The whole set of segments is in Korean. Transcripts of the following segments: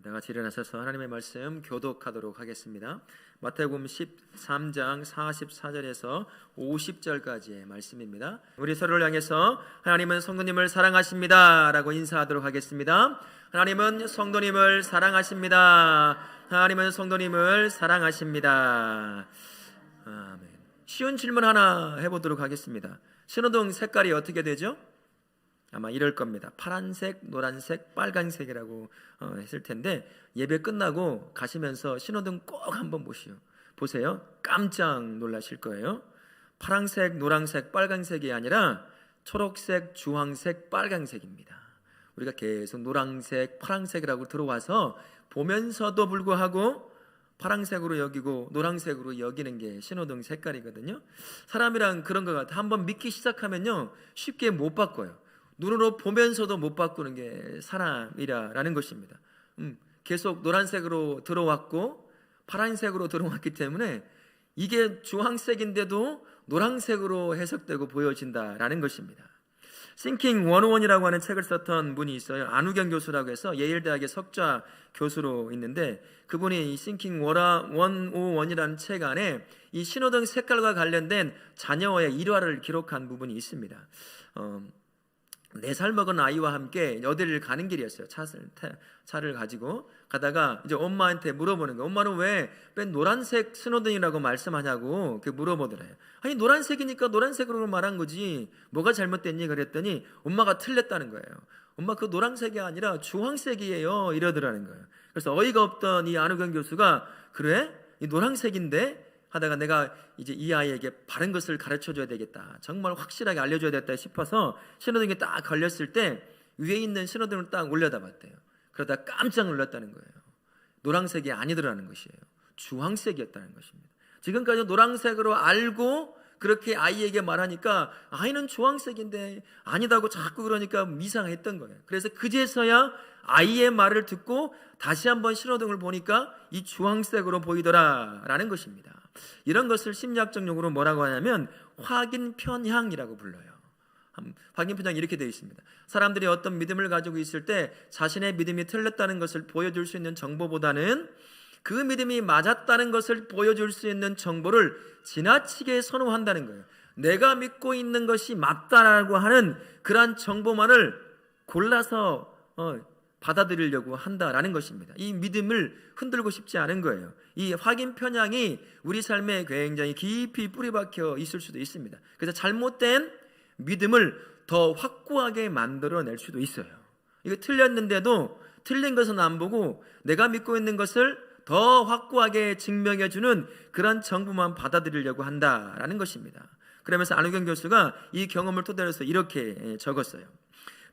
다 같이 일어나셔서 하나님의 말씀 교독하도록 하겠습니다. 마태복음 13장 44절에서 50절까지의 말씀입니다. 우리 서로를 향해서 하나님은 성도님을 사랑하십니다 라고 인사하도록 하겠습니다. 하나님은 성도님을 사랑하십니다. 하나님은 성도님을 사랑하십니다. 아멘. 쉬운 질문 하나 해보도록 하겠습니다. 신호등 색깔이 어떻게 되죠? 아마 이럴 겁니다. 파란색, 노란색, 빨간색이라고 했을 텐데 예배 끝나고 가시면서 신호등 꼭 한번 보세요. 깜짝 놀라실 거예요. 파란색, 노란색, 빨간색이 아니라 초록색, 주황색, 빨간색입니다. 우리가 계속 노란색, 파란색이라고 들어와서 보면서도 불구하고 파란색으로 여기고 노란색으로 여기는 게 신호등 색깔이거든요. 사람이랑 그런 것 같아요. 한번 믿기 시작하면요 쉽게 못 바꿔요. 눈으로 보면서도 못 바꾸는 게 사람이라는 것입니다. 계속 노란색으로 들어왔고 파란색으로 들어왔기 때문에 이게 주황색인데도 노란색으로 해석되고 보여진다라는 것입니다. Thinking 101이라고 하는 책을 썼던 분이 있어요. 안우경 교수라고 해서 예일대학의 석좌 교수로 있는데 그분이 이 Thinking 101이라는 책 안에 이 신호등 색깔과 관련된 자녀의 일화를 기록한 부분이 있습니다. 4살 먹은 아이와 함께 여대를 가는 길이었어요. 차를 가지고 가다가 이제 엄마한테 물어보는 거예요. 엄마는 왜 맨 노란색 신호등이라고 말씀하냐고 물어보더래요. 아니 노란색이니까 노란색으로 말한 거지 뭐가 잘못됐니? 그랬더니 엄마가 틀렸다는 거예요. 엄마 그 노란색이 아니라 주황색이에요 이러더라는 거예요. 그래서 어이가 없던 이 안우경 교수가 그래? 이 노란색인데? 하다가 내가 이제 이 아이에게 바른 것을 가르쳐줘야 되겠다, 정말 확실하게 알려줘야 되겠다 싶어서 신호등이 딱 걸렸을 때 위에 있는 신호등을 딱 올려다 봤대요. 그러다 깜짝 놀랐다는 거예요. 노란색이 아니더라는 것이에요. 주황색이었다는 것입니다. 지금까지 노란색으로 알고 그렇게 아이에게 말하니까 아이는 주황색인데 아니다고 자꾸 그러니까 이상했던 거예요. 그래서 그제서야 아이의 말을 듣고 다시 한번 신호등을 보니까 이 주황색으로 보이더라라는 것입니다. 이런 것을 심리학적 용어로 뭐라고 하냐면 확인 편향이라고 불러요. 확인 편향이 이렇게 되어 있습니다. 사람들이 어떤 믿음을 가지고 있을 때 자신의 믿음이 틀렸다는 것을 보여줄 수 있는 정보보다는 그 믿음이 맞았다는 것을 보여줄 수 있는 정보를 지나치게 선호한다는 거예요. 내가 믿고 있는 것이 맞다라고 하는 그러한 정보만을 골라서 받아들이려고 한다라는 것입니다. 이 믿음을 흔들고 싶지 않은 거예요. 이 확인 편향이 우리 삶에 굉장히 깊이 뿌리박혀 있을 수도 있습니다. 그래서 잘못된 믿음을 더 확고하게 만들어낼 수도 있어요. 이거 틀렸는데도 틀린 것은 안 보고 내가 믿고 있는 것을 더 확고하게 증명해주는 그런 정보만 받아들이려고 한다라는 것입니다. 그러면서 안우경 교수가 이 경험을 토대로 해서 이렇게 적었어요.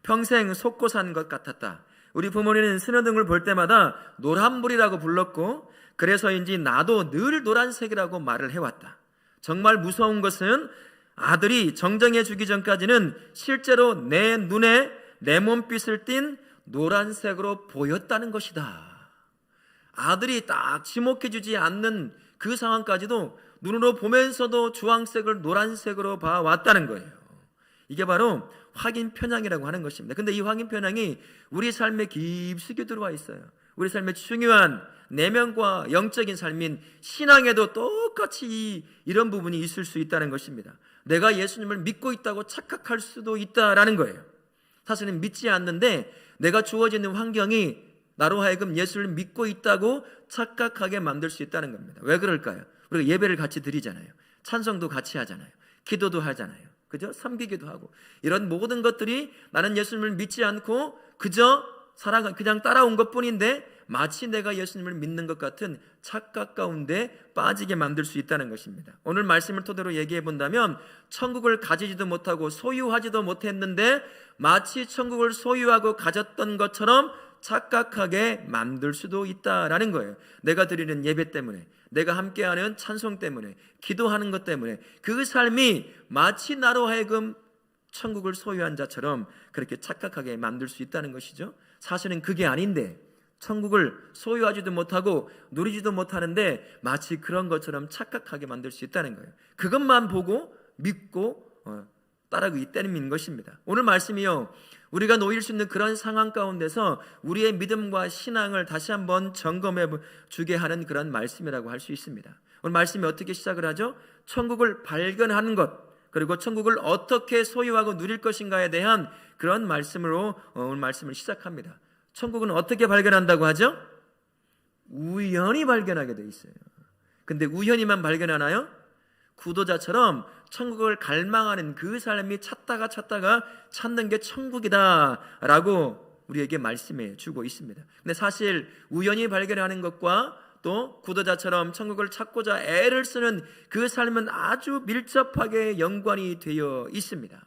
평생 속고 산 것 같았다. 우리 부모님은 신호등을 볼 때마다 노란불이라고 불렀고 그래서인지 나도 늘 노란색이라고 말을 해왔다. 정말 무서운 것은 아들이 정정해 주기 전까지는 실제로 내 눈에 레몬빛을 띤 노란색으로 보였다는 것이다. 아들이 딱 지목해 주지 않는 그 상황까지도 눈으로 보면서도 주황색을 노란색으로 봐왔다는 거예요. 이게 바로 확인 편향이라고 하는 것입니다. 근데 이 확인 편향이 우리 삶에 깊숙이 들어와 있어요. 우리 삶의 중요한 내면과 영적인 삶인 신앙에도 똑같이 이런 부분이 있을 수 있다는 것입니다. 내가 예수님을 믿고 있다고 착각할 수도 있다라는 거예요. 사실은 믿지 않는데 내가 주어지는 환경이 나로 하여금 예수를 믿고 있다고 착각하게 만들 수 있다는 겁니다. 왜 그럴까요? 우리가 예배를 같이 드리잖아요. 찬송도 같이 하잖아요. 기도도 하잖아요. 그죠? 섬기기도 하고 이런 모든 것들이 나는 예수님을 믿지 않고 그저 그냥 따라온 것뿐인데 마치 내가 예수님을 믿는 것 같은 착각 가운데 빠지게 만들 수 있다는 것입니다. 오늘 말씀을 토대로 얘기해 본다면 천국을 가지지도 못하고 소유하지도 못했는데 마치 천국을 소유하고 가졌던 것처럼 착각하게 만들 수도 있다라는 거예요. 내가 드리는 예배 때문에, 내가 함께하는 찬송 때문에, 기도하는 것 때문에 그 삶이 마치 나로 하여금 천국을 소유한 자처럼 그렇게 착각하게 만들 수 있다는 것이죠. 사실은 그게 아닌데 천국을 소유하지도 못하고 누리지도 못하는데 마치 그런 것처럼 착각하게 만들 수 있다는 거예요. 그것만 보고 믿고 따르고 있다는 것입니다. 오늘 말씀이요, 우리가 놓일 수 있는 그런 상황 가운데서 우리의 믿음과 신앙을 다시 한번 점검해 주게 하는 그런 말씀이라고 할 수 있습니다. 오늘 말씀이 어떻게 시작을 하죠? 천국을 발견하는 것, 그리고 천국을 어떻게 소유하고 누릴 것인가에 대한 그런 말씀으로 오늘 말씀을 시작합니다. 천국은 어떻게 발견한다고 하죠? 우연히 발견하게 돼 있어요. 근데 우연히만 발견하나요? 구도자처럼 천국을 갈망하는 그 삶이 찾다가 찾는 게 천국이다라고 우리에게 말씀해 주고 있습니다. 근데 사실 우연히 발견하는 것과 또 구도자처럼 천국을 찾고자 애를 쓰는 그 삶은 아주 밀접하게 연관이 되어 있습니다.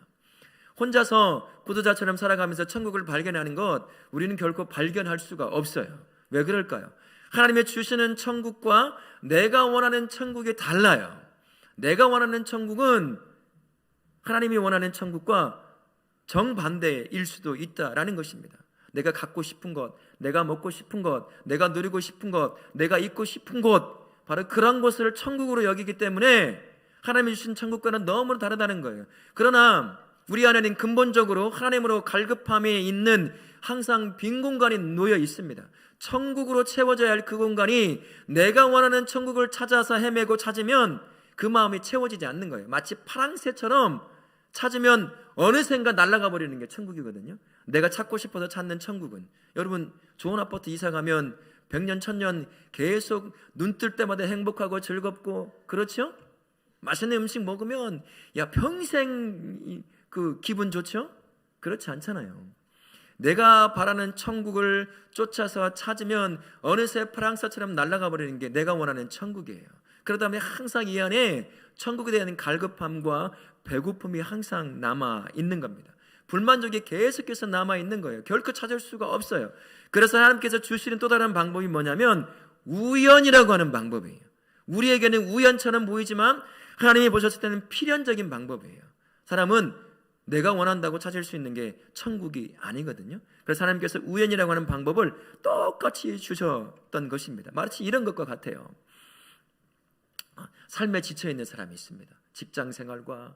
혼자서 구도자처럼 살아가면서 천국을 발견하는 것, 우리는 결코 발견할 수가 없어요. 왜 그럴까요? 하나님의 주시는 천국과 내가 원하는 천국이 달라요. 내가 원하는 천국은 하나님이 원하는 천국과 정반대일 수도 있다라는 것입니다. 내가 갖고 싶은 것, 내가 먹고 싶은 것, 내가 누리고 싶은 것, 내가 있고 싶은 곳, 바로 그런 것을 천국으로 여기기 때문에 하나님이 주신 천국과는 너무 다르다는 거예요. 그러나 우리 안에는 근본적으로 하나님으로 갈급함에 있는 항상 빈 공간이 놓여 있습니다. 천국으로 채워져야 할 그 공간이 내가 원하는 천국을 찾아서 헤매고 찾으면 그 마음이 채워지지 않는 거예요. 마치 파랑새처럼 찾으면 어느샌가 날아가 버리는 게 천국이거든요. 내가 찾고 싶어서 찾는 천국은, 여러분 좋은 아파트 이사 가면 100년 1000년 계속 눈 뜰 때마다 행복하고 즐겁고 그렇죠? 맛있는 음식 먹으면 야 평생 그 기분 좋죠? 그렇지 않잖아요. 내가 바라는 천국을 쫓아서 찾으면 어느새 프랑스처럼 날아가 버리는 게 내가 원하는 천국이에요. 그러다 보니 항상 이 안에 천국에 대한 갈급함과 배고픔이 항상 남아 있는 겁니다. 불만족이 계속해서 남아 있는 거예요. 결코 찾을 수가 없어요. 그래서 하나님께서 주시는 또 다른 방법이 뭐냐면 우연이라고 하는 방법이에요. 우리에게는 우연처럼 보이지만 하나님이 보셨을 때는 필연적인 방법이에요. 사람은 내가 원한다고 찾을 수 있는 게 천국이 아니거든요. 그래서 하나님께서 우연이라고 하는 방법을 똑같이 주셨던 것입니다. 마치 이런 것과 같아요. 삶에 지쳐있는 사람이 있습니다. 직장 생활과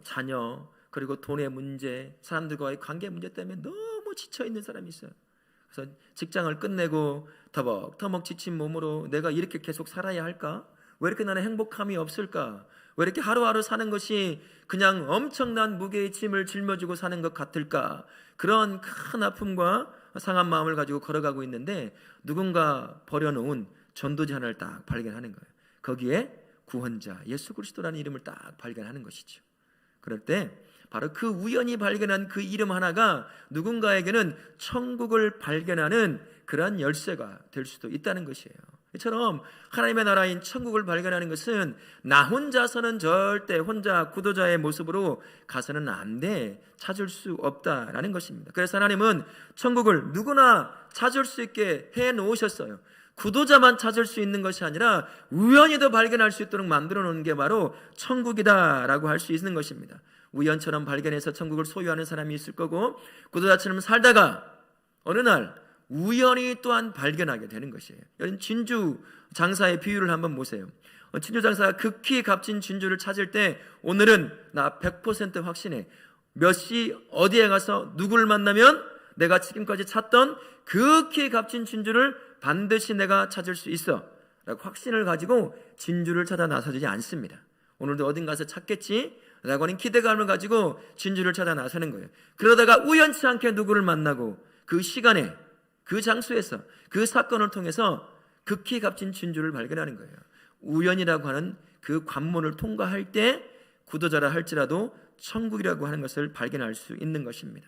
자녀, 그리고 돈의 문제, 사람들과의 관계 문제 때문에 너무 지쳐있는 사람이 있어요. 그래서 직장을 끝내고 터벅터벅 지친 몸으로 내가 이렇게 계속 살아야 할까? 왜 이렇게 나는 행복함이 없을까? 왜 이렇게 하루하루 사는 것이 그냥 엄청난 무게의 짐을 짊어지고 사는 것 같을까? 그런 큰 아픔과 상한 마음을 가지고 걸어가고 있는데 누군가 버려놓은 전도지 하나를 딱 발견하는 거예요. 거기에 구원자 예수 그리스도라는 이름을 딱 발견하는 것이죠. 그럴 때 바로 그 우연히 발견한 그 이름 하나가 누군가에게는 천국을 발견하는 그러한 열쇠가 될 수도 있다는 것이에요. 이처럼 하나님의 나라인 천국을 발견하는 것은 나 혼자서는 절대 혼자 구도자의 모습으로 가서는 안 돼, 찾을 수 없다라는 것입니다. 그래서 하나님은 천국을 누구나 찾을 수 있게 해놓으셨어요. 구도자만 찾을 수 있는 것이 아니라 우연히도 발견할 수 있도록 만들어 놓은 게 바로 천국이다라고 할 수 있는 것입니다. 우연처럼 발견해서 천국을 소유하는 사람이 있을 거고, 구도자처럼 살다가 어느 날 우연히 또한 발견하게 되는 것이에요. 여러분 진주 장사의 비유를 한번 보세요. 진주 장사가 극히 값진 진주를 찾을 때 오늘은 나 100% 확신해. 몇 시 어디에 가서 누구를 만나면 내가 지금까지 찾던 극히 값진 진주를 반드시 내가 찾을 수 있어 라고 확신을 가지고 진주를 찾아 나서지 않습니다. 오늘도 어딘 가서 찾겠지 라고 하는 기대감을 가지고 진주를 찾아 나서는 거예요. 그러다가 우연치 않게 누구를 만나고 그 시간에 그 장소에서 그 사건을 통해서 극히 값진 진주를 발견하는 거예요. 우연이라고 하는 그 관문을 통과할 때 구도자라 할지라도 천국이라고 하는 것을 발견할 수 있는 것입니다.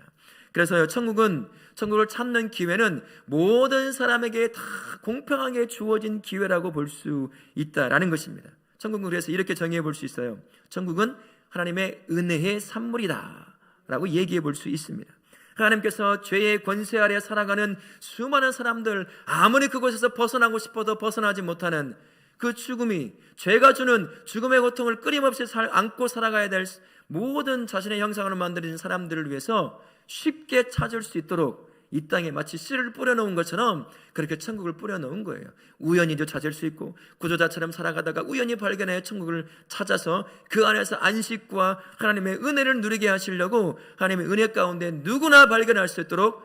그래서 천국을 찾는 기회는 모든 사람에게 다 공평하게 주어진 기회라고 볼 수 있다라는 것입니다. 천국은 그래서 이렇게 정의해 볼 수 있어요. 천국은 하나님의 은혜의 산물이다 라고 얘기해 볼 수 있습니다. 하나님께서 죄의 권세 아래 살아가는 수많은 사람들, 아무리 그곳에서 벗어나고 싶어도 벗어나지 못하는 그 죽음이, 죄가 주는 죽음의 고통을 끊임없이 안고 살아가야 될 모든 자신의 형상으로 만들어진 사람들을 위해서 쉽게 찾을 수 있도록 이 땅에 마치 씨를 뿌려놓은 것처럼 그렇게 천국을 뿌려놓은 거예요. 우연히도 찾을 수 있고 구조자처럼 살아가다가 우연히 발견하여 천국을 찾아서 그 안에서 안식과 하나님의 은혜를 누리게 하시려고 하나님의 은혜 가운데 누구나 발견할 수 있도록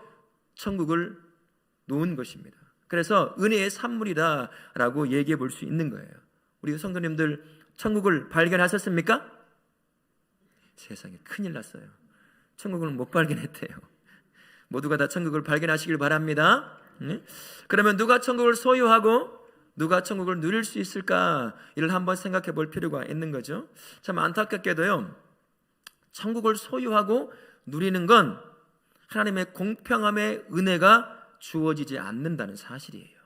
천국을 놓은 것입니다. 그래서 은혜의 산물이다라고 얘기해 볼 수 있는 거예요. 우리 성도님들 천국을 발견하셨습니까? 세상에 큰일 났어요. 천국을 못 발견했대요. 모두가 다 천국을 발견하시길 바랍니다. 그러면 누가 천국을 소유하고 누가 천국을 누릴 수 있을까? 이를 한번 생각해 볼 필요가 있는 거죠. 참 안타깝게도요, 천국을 소유하고 누리는 건 하나님의 공평함의 은혜가 주어지지 않는다는 사실이에요.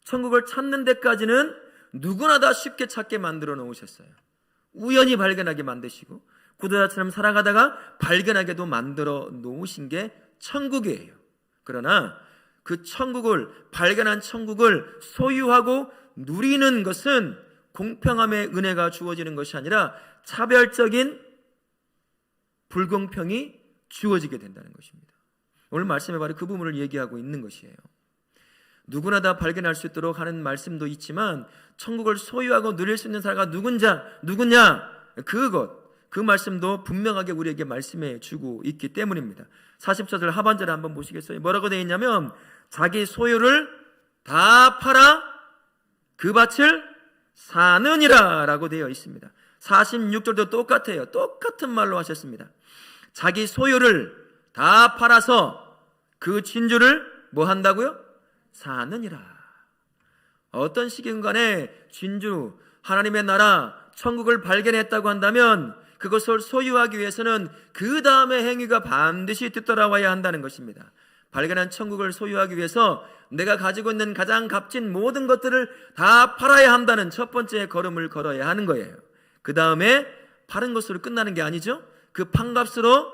천국을 찾는 데까지는 누구나 다 쉽게 찾게 만들어 놓으셨어요. 우연히 발견하게 만드시고 구도자처럼 살아가다가 발견하게도 만들어 놓으신 게 천국이에요. 그러나 그 천국을, 발견한 천국을 소유하고 누리는 것은 공평함의 은혜가 주어지는 것이 아니라 차별적인 불공평이 주어지게 된다는 것입니다. 오늘 말씀에 바로 그 부분을 얘기하고 있는 것이에요. 누구나 다 발견할 수 있도록 하는 말씀도 있지만 천국을 소유하고 누릴 수 있는 사람이 누구냐? 그 말씀도 분명하게 우리에게 말씀해 주고 있기 때문입니다. 40절 하반절에 한번 보시겠어요? 뭐라고 되어 있냐면 자기 소유를 다 팔아 그 밭을 사느니라 라고 되어 있습니다. 46절도 똑같아요. 똑같은 말로 하셨습니다. 자기 소유를 다 팔아서 그 진주를 뭐 한다고요? 사느니라. 어떤 시기인 간에 진주, 하나님의 나라, 천국을 발견했다고 한다면 그것을 소유하기 위해서는 그 다음의 행위가 반드시 뒤따라와야 한다는 것입니다. 발견한 천국을 소유하기 위해서 내가 가지고 있는 가장 값진 모든 것들을 다 팔아야 한다는 첫 번째 걸음을 걸어야 하는 거예요. 그 다음에 파는 것으로 끝나는 게 아니죠. 그 판값으로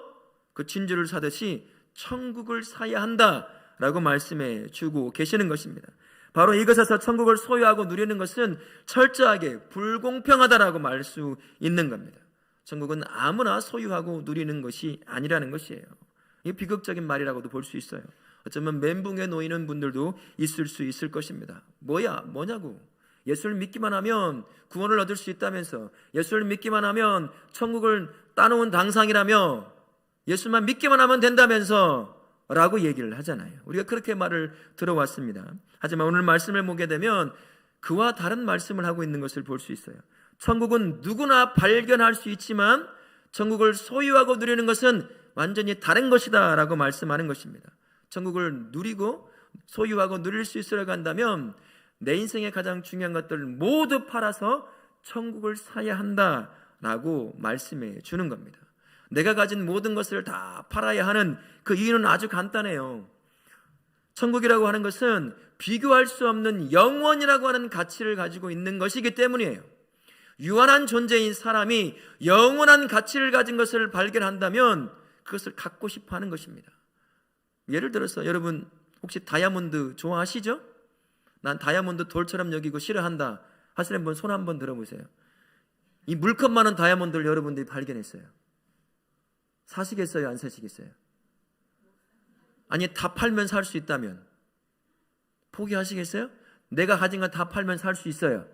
그 진주를 사듯이 천국을 사야 한다라고 말씀해 주고 계시는 것입니다. 바로 이것에서 천국을 소유하고 누리는 것은 철저하게 불공평하다라고 말 수 있는 겁니다. 천국은 아무나 소유하고 누리는 것이 아니라는 것이에요. 이게 비극적인 말이라고도 볼 수 있어요. 어쩌면 멘붕에 놓이는 분들도 있을 수 있을 것입니다. 뭐냐고. 예수를 믿기만 하면 구원을 얻을 수 있다면서, 예수를 믿기만 하면 천국을 따놓은 당상이라며, 예수만 믿기만 하면 된다면서 라고 얘기를 하잖아요. 우리가 그렇게 말을 들어왔습니다. 하지만 오늘 말씀을 보게 되면 그와 다른 말씀을 하고 있는 것을 볼 수 있어요. 천국은 누구나 발견할 수 있지만 천국을 소유하고 누리는 것은 완전히 다른 것이다 라고 말씀하는 것입니다. 천국을 누리고 소유하고 누릴 수 있으려고 한다면 내 인생의 가장 중요한 것들을 모두 팔아서 천국을 사야 한다라고 말씀해 주는 겁니다. 내가 가진 모든 것을 다 팔아야 하는 그 이유는 아주 간단해요. 천국이라고 하는 것은 비교할 수 없는 영원이라고 하는 가치를 가지고 있는 것이기 때문이에요. 유한한 존재인 사람이 영원한 가치를 가진 것을 발견한다면 그것을 갖고 싶어 하는 것입니다. 예를 들어서 여러분 혹시 다이아몬드 좋아하시죠? 난 다이아몬드 돌처럼 여기고 싫어한다 하시는 분 손 한번 들어보세요. 이 물컵 많은 다이아몬드를 여러분들이 발견했어요. 사시겠어요? 안 사시겠어요? 아니 다 팔면 살 수 있다면 포기하시겠어요? 내가 가진 건 다 팔면 살 수 있어요.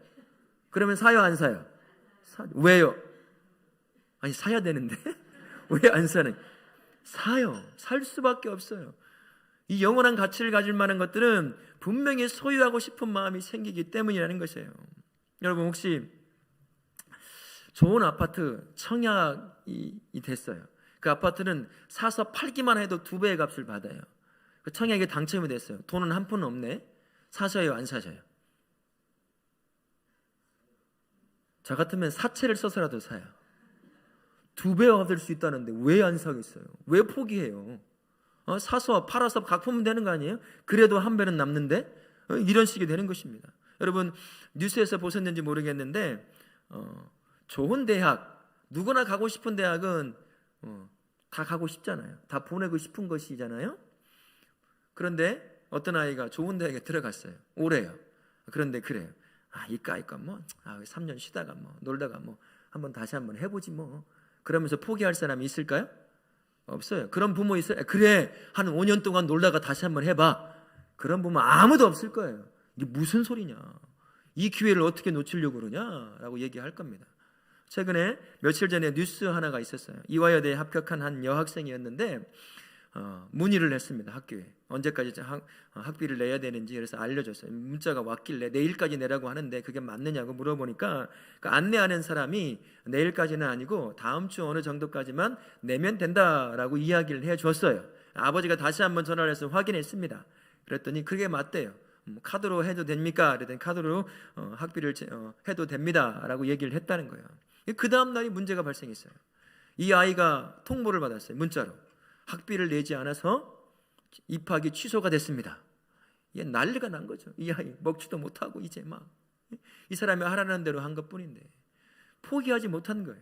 그러면 사요 안 사요? 왜요? 아니 사야 되는데 왜 안 사는? 사요. 살 수밖에 없어요. 이 영원한 가치를 가질 만한 것들은 분명히 소유하고 싶은 마음이 생기기 때문이라는 것이에요. 여러분 혹시 좋은 아파트 청약이 됐어요. 그 아파트는 사서 팔기만 해도 2배의 값을 받아요. 그 청약에 당첨이 됐어요. 돈은 한 푼 없네. 사셔요 안 사셔요? 저 같으면 사채를 써서라도 사요. 2배 얻을 수 있다는데 왜 안 사겠어요? 왜 포기해요? 사서 팔아서 갚으면 되는 거 아니에요? 그래도 1배는 남는데 이런 식이 되는 것입니다. 여러분 뉴스에서 보셨는지 모르겠는데 좋은 대학, 누구나 가고 싶은 대학은 다 가고 싶잖아요. 다 보내고 싶은 것이잖아요. 그런데 어떤 아이가 좋은 대학에 들어갔어요. 올해요. 그런데 그래요. 이까 뭐 3년 쉬다가 뭐 놀다가 뭐 다시 한번 해보지 뭐. 그러면서 포기할 사람이 있을까요? 없어요. 그런 부모 있어요? 그래, 한 5년 동안 놀다가 다시 한번 해봐. 그런 부모 아무도 없을 거예요. 이게 무슨 소리냐, 이 기회를 어떻게 놓치려고 그러냐라고 얘기할 겁니다. 최근에 며칠 전에 뉴스 하나가 있었어요. 이화여대에 합격한 한 여학생이었는데 문의를 했습니다. 학교에 언제까지 학비를 내야 되는지. 그래서 알려줬어요. 문자가 왔길래 내일까지 내라고 하는데 그게 맞느냐고 물어보니까 그 안내하는 사람이 내일까지는 아니고 다음 주 어느 정도까지만 내면 된다라고 이야기를 해줬어요. 아버지가 다시 한번 전화를 해서 확인했습니다. 그랬더니 그게 맞대요. 카드로 해도 됩니까? 그랬더니 카드로 학비를 해도 됩니다라고 얘기를 했다는 거예요. 그 다음 날이 문제가 발생했어요. 이 아이가 통보를 받았어요. 문자로 학비를 내지 않아서 입학이 취소가 됐습니다. 얘 난리가 난 거죠. 이 아이 먹지도 못하고 이제 막 이 사람이 하라는 대로 한 것뿐인데 포기하지 못한 거예요.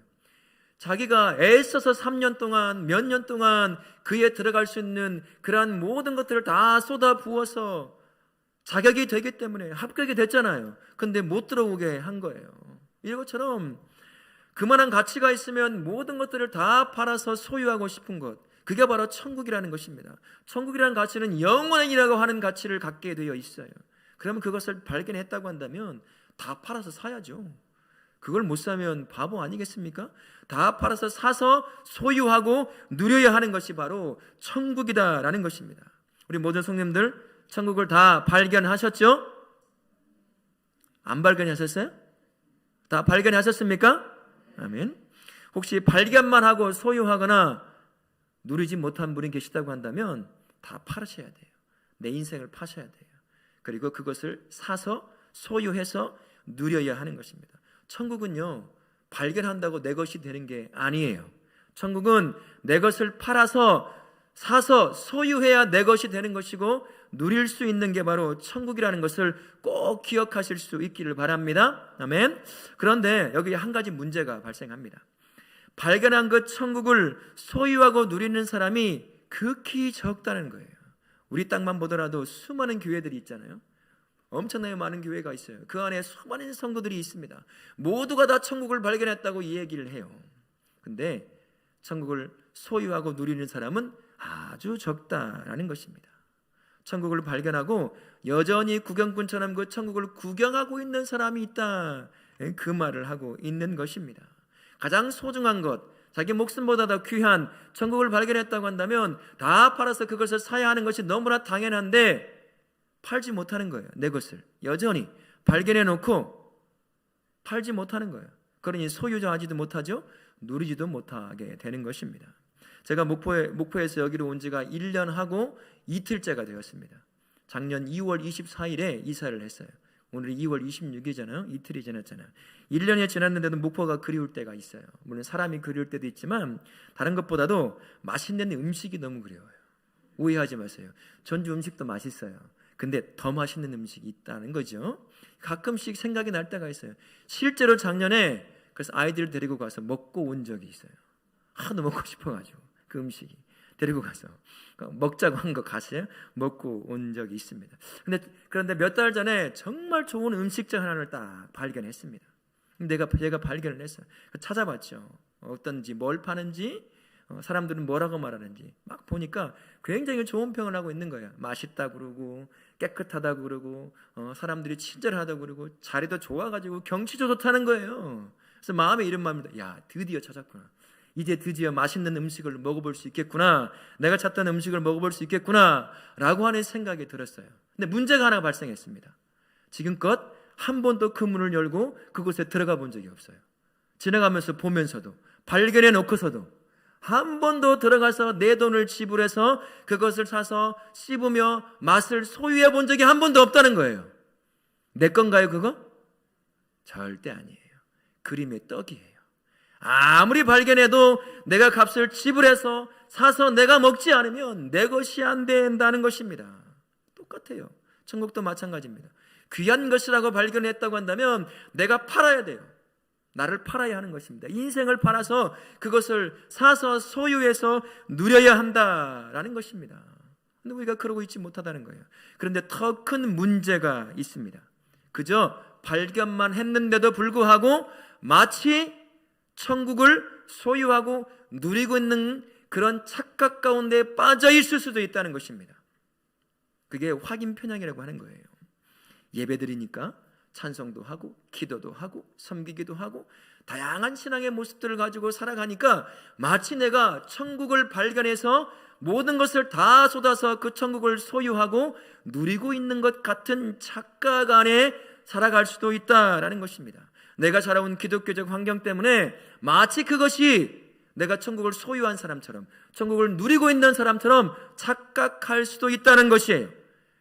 자기가 애써서 3년 동안 몇 년 동안 그에 들어갈 수 있는 그러한 모든 것들을 다 쏟아 부어서 자격이 되기 때문에 합격이 됐잖아요. 근데 못 들어오게 한 거예요. 이것처럼 그만한 가치가 있으면 모든 것들을 다 팔아서 소유하고 싶은 것, 그게 바로 천국이라는 것입니다. 천국이라는 가치는 영원이라고 하는 가치를 갖게 되어 있어요. 그러면 그것을 발견했다고 한다면 다 팔아서 사야죠. 그걸 못 사면 바보 아니겠습니까? 다 팔아서 사서 소유하고 누려야 하는 것이 바로 천국이다라는 것입니다. 우리 모든 성님들 천국을 다 발견하셨죠? 안 발견하셨어요? 다 발견하셨습니까? 아멘. 혹시 발견만 하고 소유하거나 누리지 못한 분이 계시다고 한다면 다 팔으셔야 돼요. 내 인생을 파셔야 돼요. 그리고 그것을 사서 소유해서 누려야 하는 것입니다. 천국은요, 발견한다고 내 것이 되는 게 아니에요. 천국은 내 것을 팔아서 사서 소유해야 내 것이 되는 것이고 누릴 수 있는 게 바로 천국이라는 것을 꼭 기억하실 수 있기를 바랍니다. 아멘. 그런데 여기 한 가지 문제가 발생합니다. 발견한 그 천국을 소유하고 누리는 사람이 극히 적다는 거예요. 우리 땅만 보더라도 수많은 교회들이 있잖아요. 엄청나게 많은 교회가 있어요. 그 안에 수많은 성도들이 있습니다. 모두가 다 천국을 발견했다고 이 얘기를 해요. 근데 천국을 소유하고 누리는 사람은 아주 적다라는 것입니다. 천국을 발견하고 여전히 구경꾼처럼 그 천국을 구경하고 있는 사람이 있다, 그 말을 하고 있는 것입니다. 가장 소중한 것, 자기 목숨보다 더 귀한 천국을 발견했다고 한다면 다 팔아서 그것을 사야 하는 것이 너무나 당연한데 팔지 못하는 거예요. 내 것을 여전히 발견해놓고 팔지 못하는 거예요. 그러니 소유하지도 못하죠. 누리지도 못하게 되는 것입니다. 제가 목포에서 여기로 온 지가 1년하고 이틀째가 되었습니다. 작년 2월 24일에 이사를 했어요. 오늘이 2월 26일이잖아요. 이틀이 지났잖아요. 1년이 지났는데도 목포가 그리울 때가 있어요. 물론 사람이 그리울 때도 있지만 다른 것보다도 맛있는 음식이 너무 그리워요. 오해하지 마세요. 전주 음식도 맛있어요. 근데 더 맛있는 음식이 있다는 거죠. 가끔씩 생각이 날 때가 있어요. 실제로 작년에 그래서 아이들을 데리고 가서 먹고 온 적이 있어요. 하도 먹고 싶어가지고 그 음식이 데리고 가서 먹자고 한 거 가서 먹고 온 적이 있습니다. 그런데 몇 달 전에 정말 좋은 음식점 하나를 딱 발견했습니다. 제가 발견을 했어요. 찾아봤죠. 어떤지, 뭘 파는지, 사람들은 뭐라고 말하는지 막 보니까 굉장히 좋은 평을 하고 있는 거예요. 맛있다고 그러고 깨끗하다고 그러고 사람들이 친절하다고 그러고 자리도 좋아가지고 경치도 좋다는 거예요. 그래서 마음에 이런 마음입니다. 야, 드디어 찾았구나. 이제 드디어 맛있는 음식을 먹어볼 수 있겠구나. 내가 찾던 음식을 먹어볼 수 있겠구나 라고 하는 생각이 들었어요. 근데 문제가 하나 발생했습니다. 지금껏 한 번도 그 문을 열고 그곳에 들어가 본 적이 없어요. 지나가면서 보면서도 발견해 놓고서도 한 번도 들어가서 내 돈을 지불해서 그것을 사서 씹으며 맛을 소유해 본 적이 한 번도 없다는 거예요. 내 건가요 그거? 절대 아니에요. 그림의 떡이에요. 아무리 발견해도 내가 값을 지불해서 사서 내가 먹지 않으면 내 것이 안 된다는 것입니다. 똑같아요. 천국도 마찬가지입니다. 귀한 것이라고 발견했다고 한다면 내가 팔아야 돼요. 나를 팔아야 하는 것입니다. 인생을 팔아서 그것을 사서 소유해서 누려야 한다라는 것입니다. 근데 우리가 그러고 있지 못하다는 거예요. 그런데 더 큰 문제가 있습니다. 그저 발견만 했는데도 불구하고 마치 천국을 소유하고 누리고 있는 그런 착각 가운데 빠져 있을 수도 있다는 것입니다. 그게 확인 편향이라고 하는 거예요. 예배드리니까 찬송도 하고 기도도 하고 섬기기도 하고 다양한 신앙의 모습들을 가지고 살아가니까 마치 내가 천국을 발견해서 모든 것을 다 쏟아서 그 천국을 소유하고 누리고 있는 것 같은 착각 안에 살아갈 수도 있다라는 것입니다. 내가 자라온 기독교적 환경 때문에 마치 그것이 내가 천국을 소유한 사람처럼, 천국을 누리고 있는 사람처럼 착각할 수도 있다는 것이에요.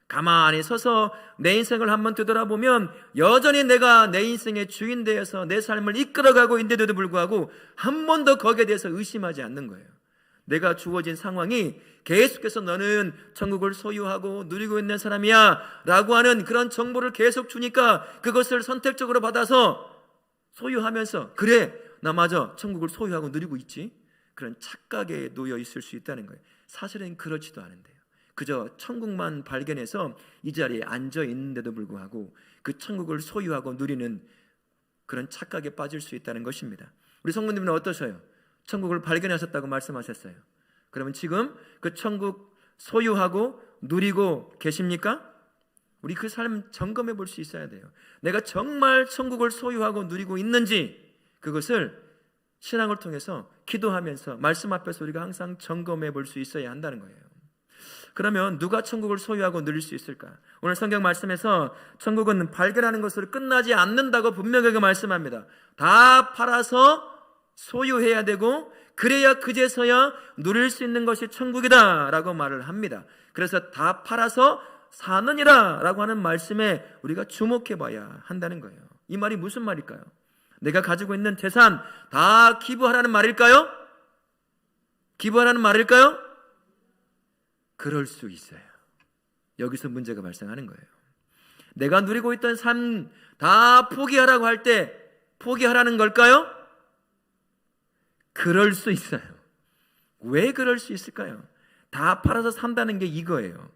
가만히 서서 내 인생을 한번 되돌아보면 여전히 내가 내 인생의 주인 되어서 내 삶을 이끌어가고 있는데도 불구하고 한 번도 거기에 대해서 의심하지 않는 거예요. 내가 주어진 상황이 계속해서 너는 천국을 소유하고 누리고 있는 사람이야 라고 하는 그런 정보를 계속 주니까 그것을 선택적으로 받아서 소유하면서 그래 나 맞아 천국을 소유하고 누리고 있지, 그런 착각에 놓여 있을 수 있다는 거예요. 사실은 그렇지도 않은데요. 그저 천국만 발견해서 이 자리에 앉아 있는데도 불구하고 그 천국을 소유하고 누리는 그런 착각에 빠질 수 있다는 것입니다. 우리 성도님은 어떠셔요? 천국을 발견하셨다고 말씀하셨어요. 그러면 지금 그 천국 소유하고 누리고 계십니까? 우리 그 삶 점검해 볼 수 있어야 돼요. 내가 정말 천국을 소유하고 누리고 있는지 그것을 신앙을 통해서 기도하면서 말씀 앞에서 우리가 항상 점검해 볼 수 있어야 한다는 거예요. 그러면 누가 천국을 소유하고 누릴 수 있을까? 오늘 성경 말씀에서 천국은 발견하는 것으로 끝나지 않는다고 분명하게 말씀합니다. 다 팔아서 소유해야 되고 그래야 그제서야 누릴 수 있는 것이 천국이다 라고 말을 합니다. 그래서 다 팔아서 사느니라 라고 하는 말씀에 우리가 주목해 봐야 한다는 거예요. 이 말이 무슨 말일까요? 내가 가지고 있는 재산 다 기부하라는 말일까요? 기부하라는 말일까요? 그럴 수 있어요. 여기서 문제가 발생하는 거예요. 내가 누리고 있던 삶 다 포기하라고 할 때 포기하라는 걸까요? 그럴 수 있어요. 왜 그럴 수 있을까요? 다 팔아서 산다는 게 이거예요.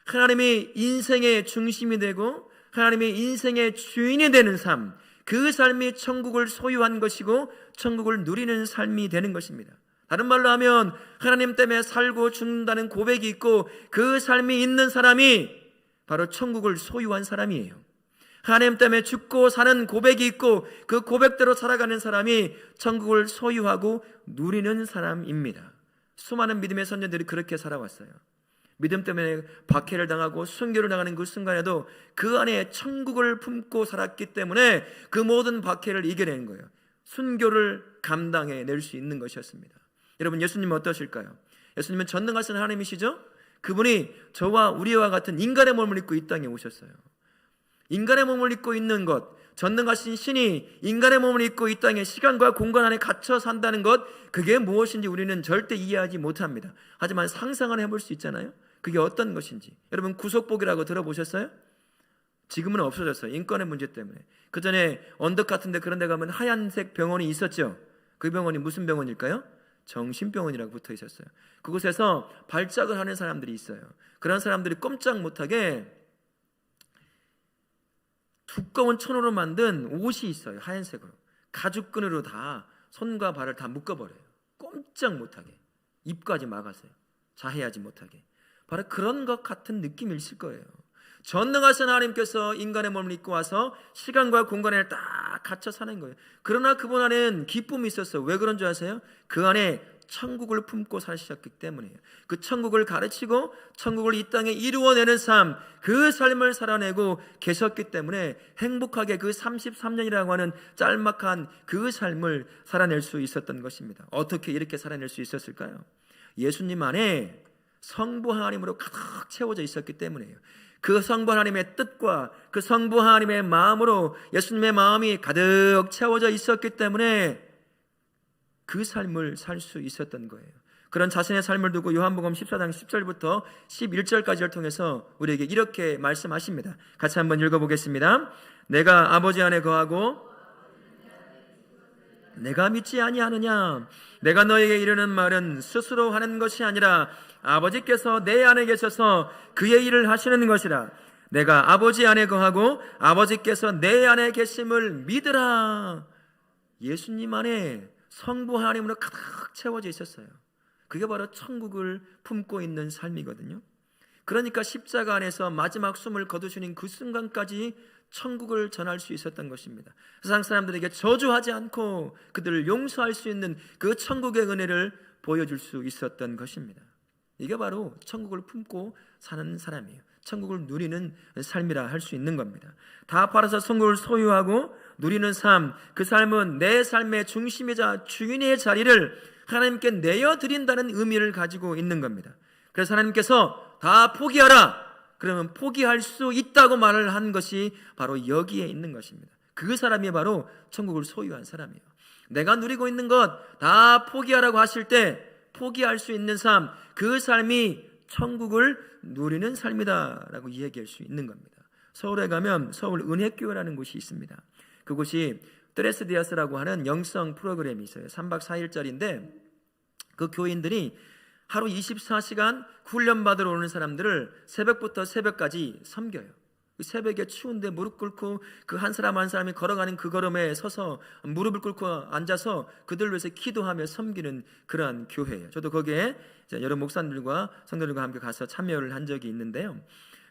하나님이 인생의 중심이 되고 하나님이 인생의 주인이 되는 삶, 그 삶이 천국을 소유한 것이고 천국을 누리는 삶이 되는 것입니다. 다른 말로 하면 하나님 때문에 살고 죽는다는 고백이 있고 그 삶이 있는 사람이 바로 천국을 소유한 사람이에요. 하나님 때문에 죽고 사는 고백이 있고 그 고백대로 살아가는 사람이 천국을 소유하고 누리는 사람입니다. 수많은 믿음의 선녀들이 그렇게 살아왔어요. 믿음 때문에 박해를 당하고 순교를 당하는 그 순간에도 그 안에 천국을 품고 살았기 때문에 그 모든 박해를 이겨낸 거예요. 순교를 감당해낼 수 있는 것이었습니다. 여러분, 예수님은 어떠실까요? 예수님은 전능하신 하나님이시죠? 그분이 저와 우리와 같은 인간의 몸을 입고 이 땅에 오셨어요. 인간의 몸을 입고 있는 것, 전능하신 신이 인간의 몸을 입고 이 땅에 시간과 공간 안에 갇혀 산다는 것, 그게 무엇인지 우리는 절대 이해하지 못합니다. 하지만 상상을 해볼 수 있잖아요. 그게 어떤 것인지. 여러분, 구속복이라고 들어보셨어요? 지금은 없어졌어요. 인권의 문제 때문에. 그 전에 언덕 같은 데 그런 데 가면 하얀색 병원이 있었죠. 그 병원이 무슨 병원일까요? 정신병원이라고 붙어 있었어요. 그곳에서 발작을 하는 사람들이 있어요. 그런 사람들이 꼼짝 못하게 두꺼운 천으로 만든 옷이 있어요. 하얀색으로. 가죽끈으로 다 손과 발을 다 묶어버려요. 꼼짝 못하게. 입까지 막았어요. 자해하지 못하게. 바로 그런 것 같은 느낌이 있을 거예요. 전능하신 하나님께서 인간의 몸을 입고 와서 시간과 공간에 딱 갇혀 사는 거예요. 그러나 그분 안에는 기쁨이 있었어요. 왜 그런 줄 아세요? 그 안에 천국을 품고 사셨기 때문이에요. 그 천국을 가르치고 천국을 이 땅에 이루어내는 삶, 그 삶을 살아내고 계셨기 때문에 행복하게 그 33년이라고 하는 짤막한 그 삶을 살아낼 수 있었던 것입니다. 어떻게 이렇게 살아낼 수 있었을까요? 예수님 안에 성부 하나님으로 가득 채워져 있었기 때문이에요. 그 성부 하나님의 뜻과 그 성부 하나님의 마음으로 예수님의 마음이 가득 채워져 있었기 때문에 그 삶을 살 수 있었던 거예요. 그런 자신의 삶을 두고 요한복음 14장 10절부터 11절까지를 통해서 우리에게 이렇게 말씀하십니다. 같이 한번 읽어보겠습니다. 내가 아버지 안에 거하고 내가 믿지 아니하느냐? 내가 너에게 이르는 말은 스스로 하는 것이 아니라 아버지께서 내 안에 계셔서 그의 일을 하시는 것이라. 내가 아버지 안에 거하고 아버지께서 내 안에 계심을 믿으라. 예수님 안에 성부 하나님으로 가득 채워져 있었어요. 그게 바로 천국을 품고 있는 삶이거든요. 그러니까 십자가 안에서 마지막 숨을 거두시는 그 순간까지 천국을 전할 수 있었던 것입니다. 세상 사람들에게 저주하지 않고 그들을 용서할 수 있는 그 천국의 은혜를 보여줄 수 있었던 것입니다. 이게 바로 천국을 품고 사는 사람이에요. 천국을 누리는 삶이라 할 수 있는 겁니다. 다 팔아서 천국을 소유하고 누리는 삶, 그 삶은 내 삶의 중심이자 주인의 자리를 하나님께 내어드린다는 의미를 가지고 있는 겁니다. 그래서 하나님께서 다 포기하라, 그러면 포기할 수 있다고 말을 한 것이 바로 여기에 있는 것입니다. 그 사람이 바로 천국을 소유한 사람이에요. 내가 누리고 있는 것 다 포기하라고 하실 때 포기할 수 있는 삶, 그 삶이 천국을 누리는 삶이다라고 이야기할 수 있는 겁니다. 서울에 가면 서울 은혜교회라는 곳이 있습니다. 그곳이 트레스디아스라고 하는 영성 프로그램이 있어요. 3박 4일짜리인데 그 교인들이 하루 24시간 훈련받으러 오는 사람들을 새벽부터 새벽까지 섬겨요. 새벽에 추운데 무릎 꿇고 그 한 사람 한 사람이 걸어가는 그 걸음에 서서 무릎을 꿇고 앉아서 그들 위해서 기도하며 섬기는 그러한 교회예요. 저도 거기에 여러 목사님들과 성도들과 함께 가서 참여를 한 적이 있는데요.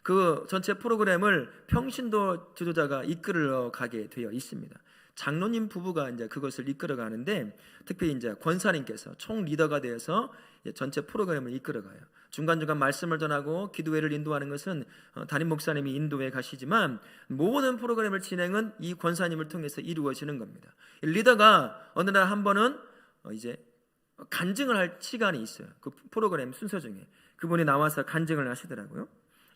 그 전체 프로그램을 평신도 지도자가 이끌어 가게 되어 있습니다. 장로님 부부가 이제 그것을 이끌어 가는데 특별히 이제 권사님께서 총 리더가 되어서 전체 프로그램을 이끌어 가요. 중간중간 말씀을 전하고 기도회를 인도하는 것은 담임 목사님이 인도해 가시지만 모든 프로그램을 진행은 이 권사님을 통해서 이루어지는 겁니다. 리더가 어느 날 한 번은 이제 간증을 할 시간이 있어요. 그 프로그램 순서 중에 그분이 나와서 간증을 하시더라고요.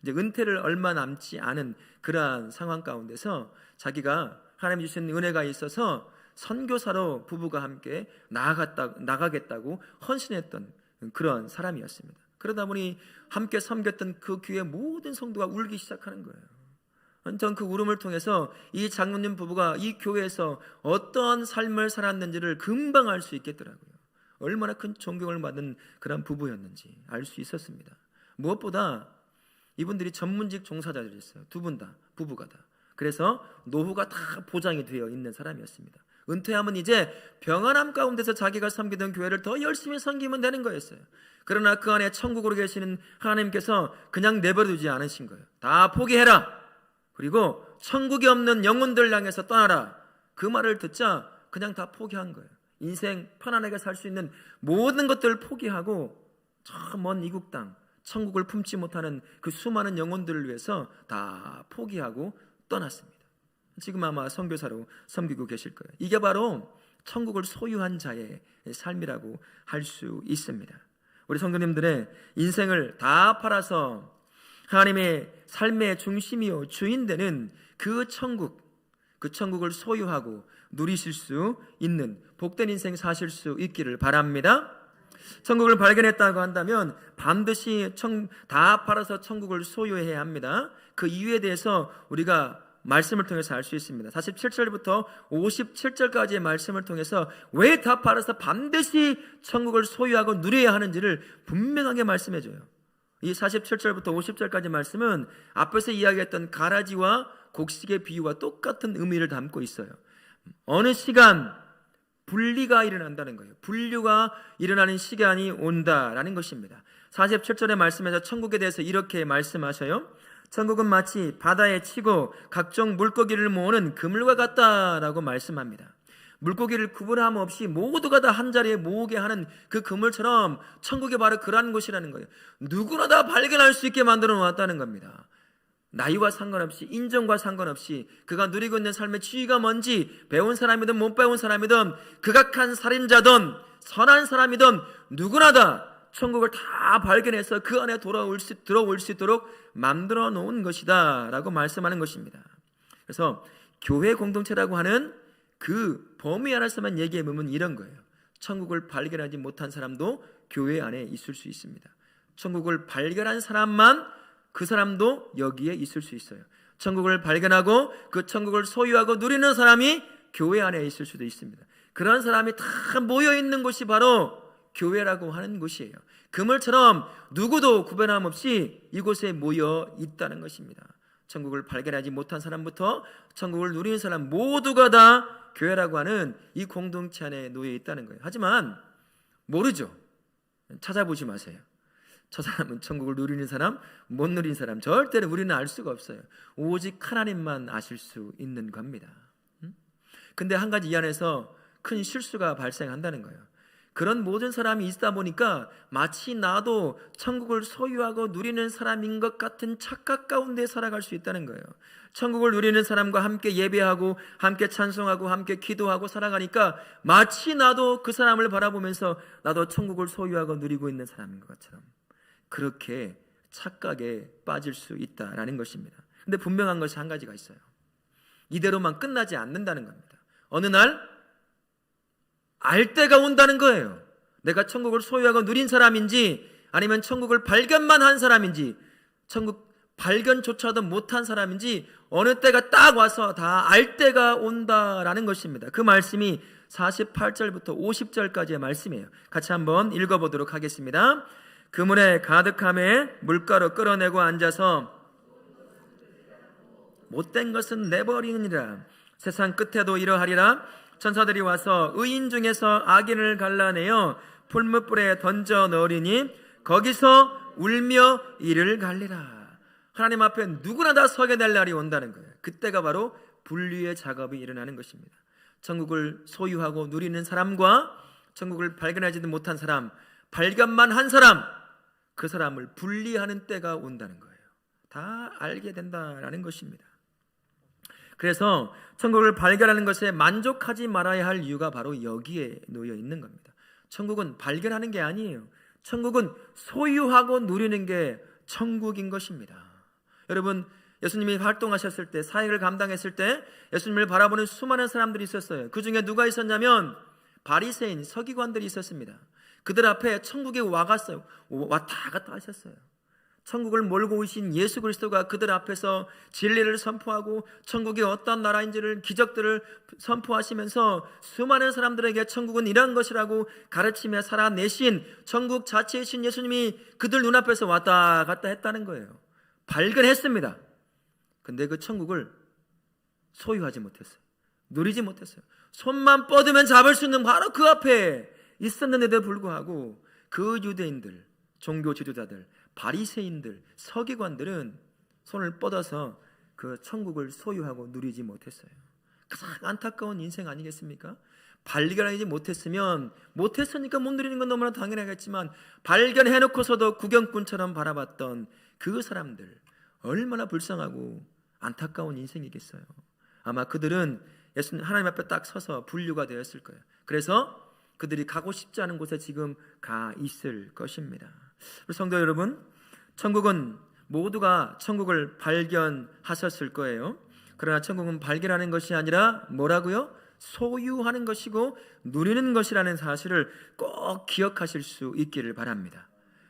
이제 은퇴를 얼마 남지 않은 그러한 상황 가운데서 자기가 하나님 주신 은혜가 있어서 선교사로 부부가 함께 나가겠다고 헌신했던 그런 사람이었습니다. 그러다 보니 함께 섬겼던 그 교회 모든 성도가 울기 시작하는 거예요. 전 그 울음을 통해서 이 장로님 부부가 이 교회에서 어떤 삶을 살았는지를 금방 알 수 있겠더라고요. 얼마나 큰 존경을 받는 그런 부부였는지 알 수 있었습니다. 무엇보다 이분들이 전문직 종사자들이었어요. 두 분 다, 부부가 다. 그래서 노후가 다 보장이 되어 있는 사람이었습니다. 은퇴하면 이제 평안함 가운데서 자기가 섬기던 교회를 더 열심히 섬기면 되는 거였어요. 그러나 그 안에 천국으로 계시는 하나님께서 그냥 내버려두지 않으신 거예요. 다 포기해라. 그리고 천국이 없는 영혼들 향해서 떠나라. 그 말을 듣자 그냥 다 포기한 거예요. 인생 편안하게 살 수 있는 모든 것들을 포기하고 저 먼 이국 땅, 천국을 품지 못하는 그 수많은 영혼들을 위해서 다 포기하고 떠났습니다. 지금 아마 선교사로 섬기고 계실 거예요. 이게 바로 천국을 소유한 자의 삶이라고 할 수 있습니다. 우리 성도님들의 인생을 다 팔아서 하나님의 삶의 중심이요 주인 되는 그 천국을 소유하고 누리실 수 있는 복된 인생 사실 수 있기를 바랍니다. 천국을 발견했다고 한다면 반드시 다 팔아서 천국을 소유해야 합니다. 그 이유에 대해서 우리가 말씀을 통해서 알 수 있습니다. 47절부터 57절까지의 말씀을 통해서 왜 다 팔아서 반드시 천국을 소유하고 누려야 하는지를 분명하게 말씀해줘요. 이 47절부터 50절까지 말씀은 앞에서 이야기했던 가라지와 곡식의 비유와 똑같은 의미를 담고 있어요. 어느 시간 분리가 일어난다는 거예요. 분류가 일어나는 시간이 온다라는 것입니다. 47절의 말씀에서 천국에 대해서 이렇게 말씀하셔요. 천국은 마치 바다에 치고 각종 물고기를 모으는 그물과 같다라고 말씀합니다. 물고기를 구분함 없이 모두가 다 한자리에 모으게 하는 그 그물처럼 천국이 바로 그러한 곳이라는 거예요. 누구나 다 발견할 수 있게 만들어 놓았다는 겁니다. 나이와 상관없이, 인정과 상관없이 그가 누리고 있는 삶의 지위가 뭔지, 배운 사람이든 못 배운 사람이든 극악한 살인자든 선한 사람이든 누구나 다 천국을 다 발견해서 그 안에 들어올 수 있도록 만들어 놓은 것이다 라고 말씀하는 것입니다. 그래서 교회 공동체라고 하는 그 범위 안에서만 얘기해보면 이런 거예요. 천국을 발견하지 못한 사람도 교회 안에 있을 수 있습니다. 천국을 발견한 사람만, 그 사람도 여기에 있을 수 있어요. 천국을 발견하고 그 천국을 소유하고 누리는 사람이 교회 안에 있을 수도 있습니다. 그런 사람이 다 모여있는 곳이 바로 교회라고 하는 곳이에요. 그물처럼 누구도 구별함 없이 이곳에 모여 있다는 것입니다. 천국을 발견하지 못한 사람부터 천국을 누리는 사람 모두가 다 교회라고 하는 이 공동체 안에 놓여 있다는 거예요. 하지만 모르죠. 찾아보지 마세요. 저 사람은 천국을 누리는 사람, 못 누리는 사람 절대로 우리는 알 수가 없어요. 오직 하나님만 아실 수 있는 겁니다. 근데 한 가지 이 안에서 큰 실수가 발생한다는 거예요. 그런 모든 사람이 있다 보니까 마치 나도 천국을 소유하고 누리는 사람인 것 같은 착각 가운데 살아갈 수 있다는 거예요. 천국을 누리는 사람과 함께 예배하고 함께 찬송하고 함께 기도하고 살아가니까 마치 나도 그 사람을 바라보면서 나도 천국을 소유하고 누리고 있는 사람인 것처럼 그렇게 착각에 빠질 수 있다라는 것입니다. 근데 분명한 것이 한 가지가 있어요. 이대로만 끝나지 않는다는 겁니다. 어느 날 알 때가 온다는 거예요. 내가 천국을 소유하고 누린 사람인지 아니면 천국을 발견만 한 사람인지 천국 발견조차도 못한 사람인지 어느 때가 딱 와서 다 알 때가 온다라는 것입니다. 그 말씀이 48절부터 50절까지의 말씀이에요. 같이 한번 읽어보도록 하겠습니다. 그물에 가득함에 물가로 끌어내고 앉아서 못된 것은 내버리느니라. 세상 끝에도 이러하리라. 천사들이 와서 의인 중에서 악인을 갈라내어 풀무불에 던져 넣으리니 거기서 울며 이를 갈리라. 하나님 앞에 누구나 다 서게 될 날이 온다는 거예요. 그때가 바로 분리의 작업이 일어나는 것입니다. 천국을 소유하고 누리는 사람과 천국을 발견하지도 못한 사람, 발견만 한 사람, 그 사람을 분리하는 때가 온다는 거예요. 다 알게 된다라는 것입니다. 그래서 천국을 발견하는 것에 만족하지 말아야 할 이유가 바로 여기에 놓여 있는 겁니다. 천국은 발견하는 게 아니에요. 천국은 소유하고 누리는 게 천국인 것입니다. 여러분, 예수님이 활동하셨을 때, 사역을 감당했을 때 예수님을 바라보는 수많은 사람들이 있었어요. 그 중에 누가 있었냐면 바리새인, 서기관들이 있었습니다. 그들 앞에 천국에 와갔어요. 왔다 갔다 하셨어요. 천국을 몰고 오신 예수 그리스도가 그들 앞에서 진리를 선포하고 천국이 어떤 나라인지를, 기적들을 선포하시면서 수많은 사람들에게 천국은 이런 것이라고 가르치며 살아내신 천국 자체이신 예수님이 그들 눈앞에서 왔다 갔다 했다는 거예요. 발견했습니다. 근데 그 천국을 소유하지 못했어요. 누리지 못했어요. 손만 뻗으면 잡을 수 있는 바로 그 앞에 있었는데도 불구하고 그 유대인들, 종교 지도자들, 바리새인들, 서기관들은 손을 뻗어서 그 천국을 소유하고 누리지 못했어요. 가장 안타까운 인생 아니겠습니까? 발견하지 못했으니까 못 누리는 건 너무나 당연하겠지만 발견해놓고서도 구경꾼처럼 바라봤던 그 사람들, 얼마나 불쌍하고 안타까운 인생이겠어요. 아마 그들은 예수님 하나님 앞에 딱 서서 분류가 되었을 거예요. 그래서 그들이 가고 싶지 않은 곳에 지금 가 있을 것입니다. 성도 여러분, 천국은 모두가 천국을 발견하셨을 거예요. 그러나 천국은 발견하는 것이 아니라 뭐라고요? 소유하는 것이고 누리는 것이라는 사실을 꼭 기억하실 수 있기를 바랍니다.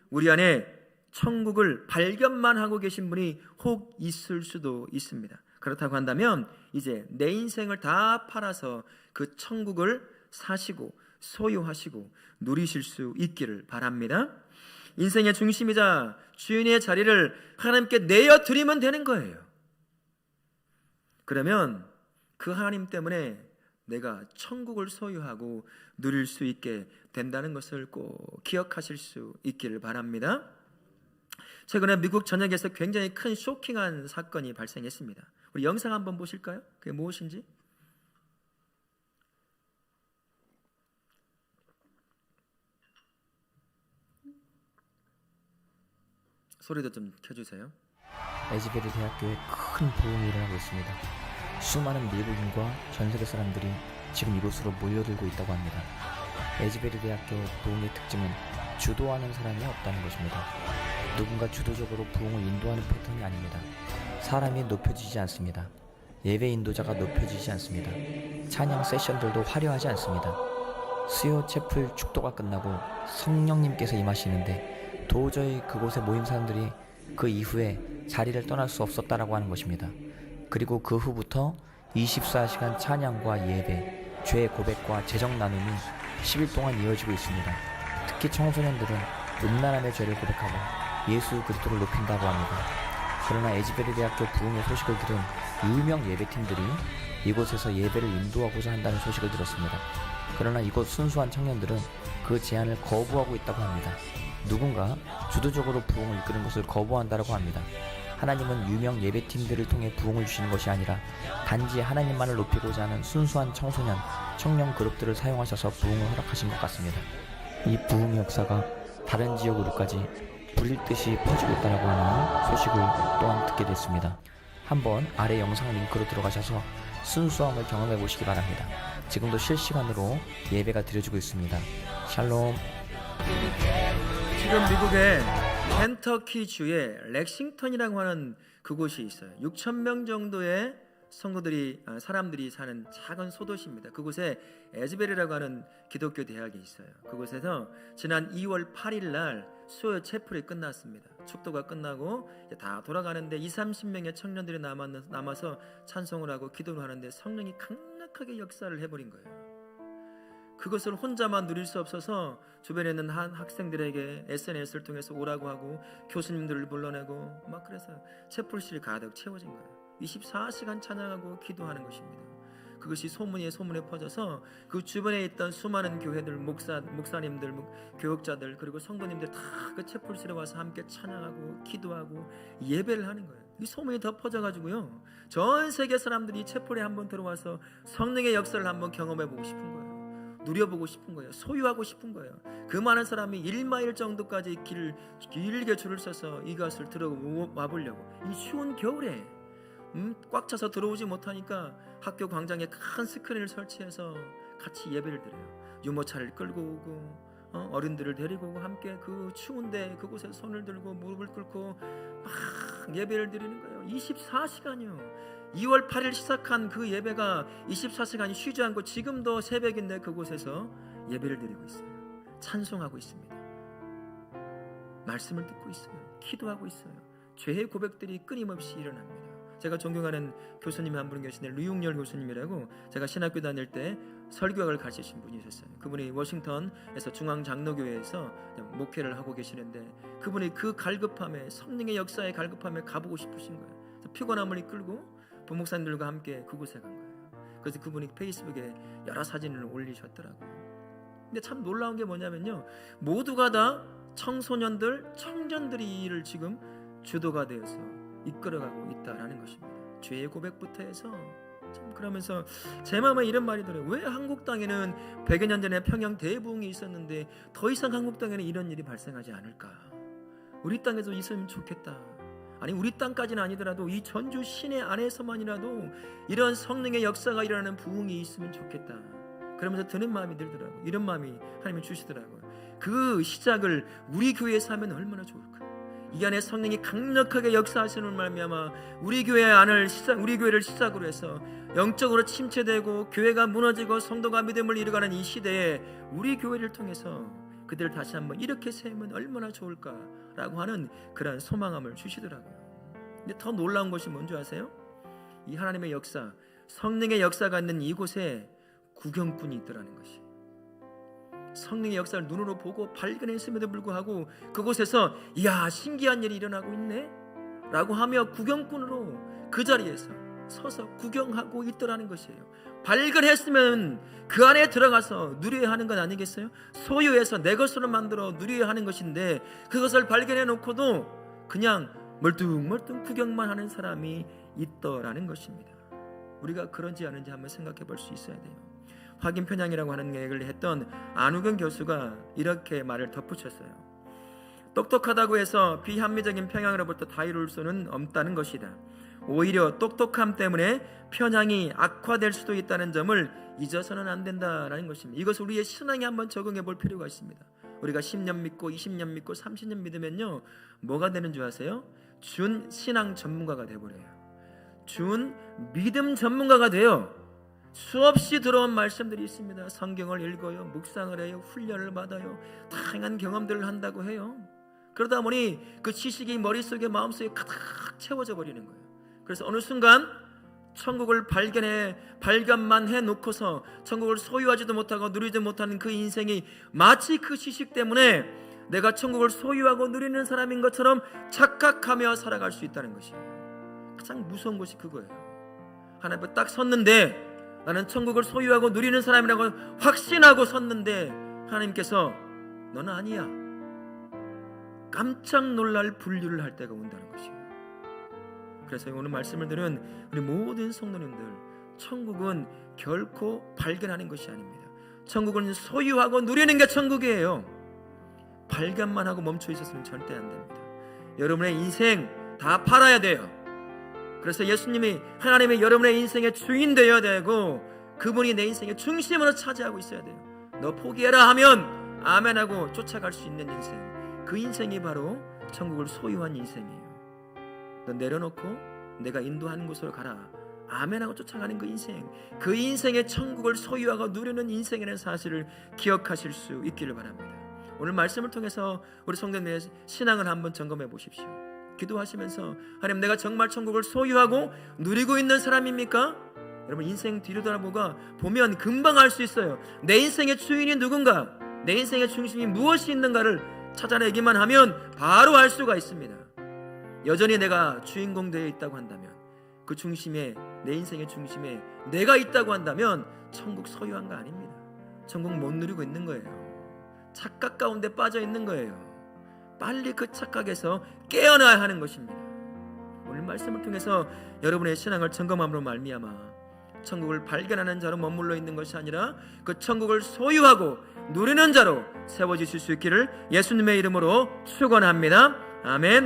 우리 안에 천국을 발견만 하고 계신 분이 혹 있을 수도 있습니다. 그렇다고 한다면 이제 내 인생을 다 팔아서 그 천국을 사시고 소유하시고 누리실 수 있기를 바랍니다. 인생의 중심이자 주인의 자리를 하나님께 내어드리면 되는 거예요. 그러면 그 하나님 때문에 내가 천국을 소유하고 누릴 수 있게 된다는 것을 꼭 기억하실 수 있기를 바랍니다. 최근에 미국 전역에서 굉장히 큰 쇼킹한 사건이 발생했습니다. 우리 영상 한번 보실까요? 그게 무엇인지? 소리도 좀 켜주세요. 에즈베리 대학교에 큰 부흥이 일어나고 있습니다. 수많은 미국인과 전세계 사람들이 지금 이곳으로 모여들고 있다고 합니다. 에즈베리 대학교 부흥의 특징은 주도하는 사람이 없다는 것입니다. 누군가 주도적으로 부흥을 인도하는 패턴이 아닙니다. 사람이 높여지지 않습니다. 예배 인도자가 높여지지 않습니다. 찬양 세션들도 화려하지 않습니다. 수요 채플 축도가 끝나고 성령님께서 임하시는데 도저히 그곳에 모인 사람들이 그 이후에 자리를 떠날 수 없었다라고 하는 것입니다. 그리고 그 후부터 24시간 찬양과 예배, 죄 고백과 재정 나눔이 10일 동안 이어지고 있습니다. 특히 청소년들은 음란함의 죄를 고백하고 예수 그리스도를 높인다고 합니다. 그러나 에즈베리 대학교 부흥의 소식을 들은 유명 예배팀들이 이곳에서 예배를 인도하고자 한다는 소식을 들었습니다. 그러나 이곳 순수한 청년들은 그 제안을 거부하고 있다고 합니다. 누군가 주도적으로 부흥을 이끄는 것을 거부한다고 합니다. 하나님은 유명 예배팀들을 통해 부흥을 주시는 것이 아니라 단지 하나님만을 높이고자 하는 순수한 청소년, 청년 그룹들을 사용하셔서 부흥을 허락하신 것 같습니다. 이 부흥의 역사가 다른 지역으로까지 불릴듯이 퍼지고 있다고 하는 소식을 또한 듣게 됐습니다. 한번 아래 영상 링크로 들어가셔서 순수함을 경험해 보시기 바랍니다. 지금도 실시간으로 예배가 드려지고 있습니다. 샬롬. 지금 미국의 켄터키주의 렉싱턴이라고 하는 그곳이 있어요. 6천 명 정도의 사람들이 사는 작은 소도시입니다. 그곳에 에즈베리라고 하는 기독교 대학이 있어요. 그곳에서 지난 2월 8일 날 수요 채플이 끝났습니다. 축도가 끝나고 다 돌아가는데 20-30명의 청년들이 남아서 찬송을 하고 기도를 하는데 성령이 강력하게 역사를 해버린 거예요. 그것을 혼자만 누릴 수 없어서 주변에 있는 한 학생들에게 SNS를 통해서 오라고 하고 교수님들을 불러내고 막 그래서 채플실이 가득 채워진 거예요. 24시간 찬양하고 기도하는 것입니다. 그것이 소문에 퍼져서 그 주변에 있던 수많은 교회들, 목사님들, 교역자들 그리고 성도님들 다 그 채플실에 와서 함께 찬양하고 기도하고 예배를 하는 거예요. 이 소문이 더 퍼져가지고요, 전 세계 사람들이 채플에 한번 들어와서 성령의 역사를 한번 경험해보고 싶은 거예요. 누려보고 싶은 거예요. 소유하고 싶은 거예요. 그 많은 사람이 1마일 정도까지 길게 줄을 서서 이것을 들어와보려고 이 추운 겨울에 꽉 차서 들어오지 못하니까 학교 광장에 큰 스크린을 설치해서 같이 예배를 드려요. 유모차를 끌고 오고 어른들을 데리고 오고 함께 그 추운데 그곳에 손을 들고 무릎을 꿇고 막 예배를 드리는 거예요. 24시간이요. 2월 8일 시작한 그 예배가 24시간이 쉬지 않고 지금도 새벽인데 그곳에서 예배를 드리고 있어요. 찬송하고 있습니다. 말씀을 듣고 있어요. 기도하고 있어요. 죄의 고백들이 끊임없이 일어납니다. 제가 존경하는 교수님이 한 분 계시는데 류용열 교수님이라고, 제가 신학교 다닐 때 설교학을 가르치신 분이 있었어요. 그분이 워싱턴에서 중앙장로교회에서 목회를 하고 계시는데 그분이 그 갈급함에, 성령의 역사의 갈급함에 가보고 싶으신 거예요. 그래서 피곤함을 이끌고 부목사님들과 함께 그곳에 간 거예요. 그래서 그분이 페이스북에 여러 사진을 올리셨더라고요. 근데 참 놀라운 게 뭐냐면요, 모두가 다 청소년들, 청년들이 이 일을 지금 주도가 되어서 이끌어가고 있다라는 것입니다. 죄의 고백부터 해서 참, 그러면서 제 마음에 이런 말이 들어요. 왜 한국 땅에는 100여 년 전에 평양 대부흥이 있었는데 더 이상 한국 땅에는 이런 일이 발생하지 않을까? 우리 땅에도 있으면 좋겠다. 아니, 우리 땅까지는 아니더라도 이 전주 시내 안에서만이라도 이런 성령의 역사가 일어나는 부흥이 있으면 좋겠다. 그러면서 드는 마음이 들더라고요. 이런 마음이 하나님이 주시더라고요. 그 시작을 우리 교회에서 하면 얼마나 좋을까? 이 안에 성령이 강력하게 역사하시는 말미암아 우리 교회를 시작으로 해서 영적으로 침체되고 교회가 무너지고 성도가 믿음을 잃어가는 이 시대에 우리 교회를 통해서 그들을 다시 한번 이렇게 세우면 얼마나 좋을까라고 하는 그런 소망함을 주시더라고요. 근데 더 놀라운 것이 뭔지 아세요? 이 하나님의 역사, 성령의 역사가 있는 이곳에 구경꾼이 있더라는 것이. 성령의 역사를 눈으로 보고 발견했음에도 불구하고 그곳에서 이야, 신기한 일이 일어나고 있네 라고 하며 구경꾼으로 그 자리에서 서서 구경하고 있더라는 것이에요. 발견했으면 그 안에 들어가서 누려야 하는 건 아니겠어요? 소유해서 내 것으로 만들어 누려야 하는 것인데 그것을 발견해 놓고도 그냥 멀뚱멀뚱 구경만 하는 사람이 있더라는 것입니다. 우리가 그런지 아닌지 한번 생각해 볼 수 있어야 돼요. 확인 편향이라고 하는 얘기를 했던 안우경 교수가 이렇게 말을 덧붙였어요. 똑똑하다고 해서 비합리적인 편향으로부터 자유로울 수는 없다는 것이다. 오히려 똑똑함 때문에 편향이 악화될 수도 있다는 점을 잊어서는 안 된다라는 것입니다. 이것을 우리의 신앙에 한번 적용해 볼 필요가 있습니다. 우리가 10년 믿고 20년 믿고 30년 믿으면요, 뭐가 되는 줄 아세요? 준 신앙 전문가가 돼버려요. 준 믿음 전문가가 돼요. 수없이 들어온 말씀들이 있습니다. 성경을 읽어요, 묵상을 해요, 훈련을 받아요, 다양한 경험들을 한다고 해요. 그러다 보니 그 지식이 머릿속에 마음속에 가득 채워져 버리는 거예요. 그래서 어느 순간 천국을 발견만 해놓고서 천국을 소유하지도 못하고 누리지 못하는 그 인생이 마치 그 지식 때문에 내가 천국을 소유하고 누리는 사람인 것처럼 착각하며 살아갈 수 있다는 것이에요. 가장 무서운 것이 그거예요. 하나님 앞에 딱 섰는데 나는 천국을 소유하고 누리는 사람이라고 확신하고 섰는데 하나님께서 너는 아니야. 깜짝 놀랄 분류를 할 때가 온다는 것이에요. 그래서 오늘 말씀을 들은 우리 모든 성도님들, 천국은 결코 발견하는 것이 아닙니다. 천국은 소유하고 누리는 게 천국이에요. 발견만 하고 멈춰 있었으면 절대 안 됩니다. 여러분의 인생 다 팔아야 돼요. 그래서 예수님이 하나님의 여러분의 인생의 주인 되어야 되고 그분이 내 인생의 중심으로 차지하고 있어야 돼요. 너 포기해라 하면 아멘하고 쫓아갈 수 있는 인생, 그 인생이 바로 천국을 소유한 인생이에요. 너 내려놓고 내가 인도하는 곳으로 가라, 아멘하고 쫓아가는 그 인생, 그 인생의 천국을 소유하고 누리는 인생이라는 사실을 기억하실 수 있기를 바랍니다. 오늘 말씀을 통해서 우리 성도님의 신앙을 한번 점검해 보십시오. 기도하시면서 하나님, 내가 정말 천국을 소유하고 누리고 있는 사람입니까? 여러분, 인생 뒤로 돌아보면 금방 알 수 있어요. 내 인생의 주인이 누군가, 내 인생의 중심이 무엇이 있는가를 찾아내기만 하면 바로 알 수가 있습니다. 여전히 내가 주인공 되어 있다고 한다면, 그 중심에, 내 인생의 중심에 내가 있다고 한다면 천국 소유한 거 아닙니다. 천국 못 누리고 있는 거예요. 착각 가운데 빠져 있는 거예요. 빨리 그 착각에서 깨어나야 하는 것입니다. 오늘 말씀을 통해서 여러분의 신앙을 점검함으로 말미암아 천국을 발견하는 자로 머물러 있는 것이 아니라 그 천국을 소유하고 누리는 자로 세워지실 수 있기를 예수님의 이름으로 축원합니다. 아멘.